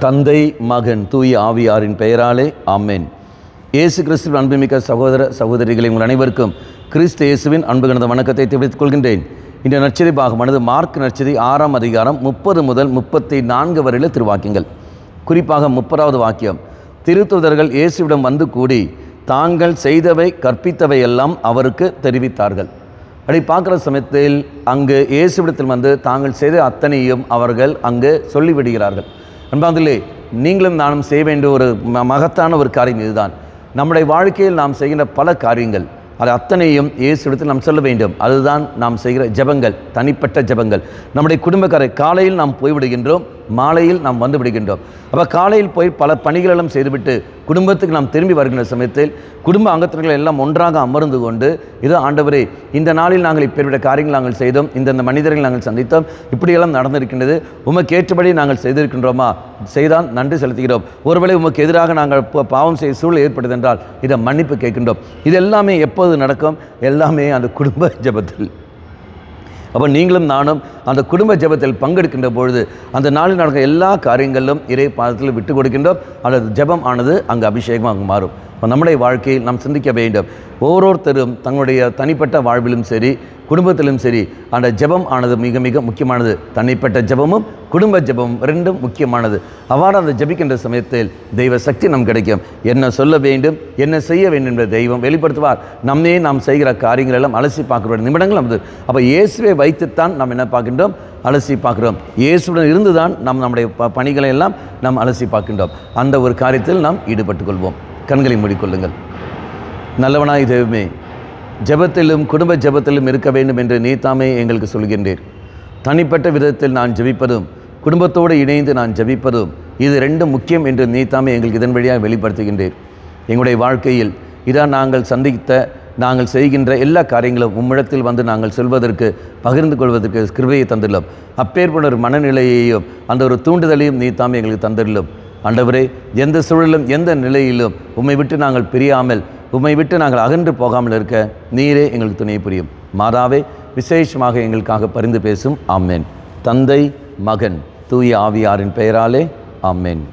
தந்தை, மகன், தூய ஆவியாரின் பெயராலே ஆமென். இயேசு கிறிஸ்துவின் அன்புமிக்க சகோதர சகோதரிகளை உங்கள் அனைவருக்கும் கிறிஸ்து இயேசுவின் அன்பு கலந்த வணக்கத்தை தெரிவித்துக் கொள்கின்றேன். இந்த நற்செய்தி பாகமானது மார்க் நற்செய்தி 6ஆம் அதிகாரம் 30 முதல் 34 வரையில திருவாக்கியங்கள். குறிப்பாக 30வது வாக்கியம், திருத்தூதர்கள் இயேசுவிடம் வந்து கூடி தாங்கள் செய்தவை கற்பித்தவை எல்லாம் அவருக்கு தெரிவித்தார்கள். அப்படி பார்க்குற சமயத்தில் அங்கு இயேசுவிடத்தில் வந்து தாங்கள் செய்த அத்தனையும் அவர்கள் அங்கு சொல்லிவிடுகிறார்கள். அன்பார்ந்தவர்களே, நீங்களும் நானும் செய்ய வேண்டிய ஒரு மகத்தான ஒரு காரியம் இதுதான். நம்முடைய வாழ்க்கையில் நாம் செய்கின்ற பல காரியங்கள் அது அத்தனையும் இயேசுவிடத்தில் நாம் சொல்ல வேண்டும். அதுதான் நாம் செய்கிற ஜெபங்கள், தனிப்பட்ட ஜெபங்கள். நம்முடைய குடும்பக்காரை காலையில் நாம் போய்விடுகின்றோம், மாலையில் நாம் வந்து விடுகின்றோம். அப்போ காலையில் போய் பல பணிகளெல்லாம் செய்துவிட்டு குடும்பத்துக்கு நாம் திரும்பி வருகின்ற சமயத்தில் குடும்ப அங்கத்தினர்கள் எல்லாம் ஒன்றாக அமர்ந்து கொண்டு, இதோ ஆண்டவரே, இந்த நாளில் நாங்கள் இப்பேற்பட்ட காரியங்கள் நாங்கள் செய்தோம், இந்த மனிதர்கள் நாங்கள் சந்தித்தோம், இப்படியெல்லாம் நடந்திருக்கின்றது, உமக்கு ஏற்றபடி நாங்கள் செய்திருக்கின்றோமா? செய்தால் நன்றி செலுத்துகிறோம். ஒருவேளை உமக்கு எதிராக நாங்கள் பாவம் செய்ய சூழல் ஏற்பட்டது என்றால் இதை மன்னிப்பு கேட்கின்றோம். இது எல்லாமே எப்போது நடக்கும்? எல்லாமே அந்த குடும்ப ஜெபத்தில். அப்போ நீங்களும் நானும் அந்த குடும்ப ஜெபத்தில் பங்கெடுக்கின்ற பொழுது அந்த நாளில் நடக்கிற எல்லா காரியங்களிலும் இறை பாதத்தில் விட்டு கொடுக்கின்றோம். அல்லது ஜெபம் ஆனது அங்கு அபிஷேகமாக அங்கு மாறும். இப்போ நம்முடைய வாழ்க்கையில் நாம் சிந்திக்க வேண்டும். ஒவ்வொருத்தரும் தங்களுடைய தனிப்பட்ட வாழ்விலும் சரி, குடும்பத்திலும் சரி, அந்த ஜெபம் ஆனது மிக மிக முக்கியமானது. தனிப்பட்ட ஜெபமும் குடும்ப ஜெபமும் ரெண்டும் முக்கியமானது. அவ்வாறு அந்த ஜெபிக்கின்ற சமயத்தில் தெய்வ சக்தி நமக்கு கிடைக்கும். என்ன சொல்ல வேண்டும், என்ன செய்ய வேண்டும் என்ற தெய்வம் வெளிப்படுத்துவார். நம்மே நாம் செய்கிற காரியங்கள் எல்லாம் அலசி பார்க்கிற நிமிடங்கள் நமது. அப்போ இயேசுவை வைத்துத்தான் நாம் என்ன பார்க்கின்றோம்? அலசி பார்க்கிறோம். இயேசுடன் இருந்துதான் நம்முடைய பணிகளை எல்லாம் நாம் அலசி பார்க்கின்றோம். அந்த ஒரு காரியத்தில் நாம் ஈடுபட்டு கொள்வோம். கண்களை மூடிக்கொள்ளுங்கள். நல்லவனாய் தெய்வமே, ஜெபத்திலும் குடும்ப ஜெபத்திலும் இருக்க வேண்டும் என்று நீ தாமே எங்களுக்கு சொல்கின்றீர். தனிப்பட்ட விதத்தில் நான் ஜெபிப்பதும் குடும்பத்தோடு இணைந்து நான் ஜெபிப்பதும் இது ரெண்டும் முக்கியம் என்று நீ தாமே எங்களுக்கு இதன் வழியாக வெளிப்படுத்துகின்றீர். எங்களுடைய வாழ்க்கையில் இதான் நாங்கள் சந்தித்த, நாங்கள் செய்கின்ற எல்லா காரியங்களும் உம்மிடத்தில் வந்து நாங்கள் சொல்வதற்கு, பகிர்ந்து கொள்வதற்கு கிருபையை தந்துள்ளோம். அப்பேற்பட்ட ஒரு மனநிலையையும் அந்த ஒரு தூண்டுதலையும் நீ தாமே எங்களுக்கு தந்துள்ளோம். ஆண்டவரே, எந்த சூழலும் எந்த நிலையிலும் உம்மை விட்டு நாங்கள் பிரியாமல், உம்மை விட்டு நாங்கள் அகன்று போகாமல் இருக்க நீரே எங்களுக்கு துணை புரியும். மாதாவே, விசேஷமாக எங்களுக்காக பரிந்து பேசும். ஆமென். தந்தை, மகன், தூய ஆவியாரின் பெயராலே ஆமென்.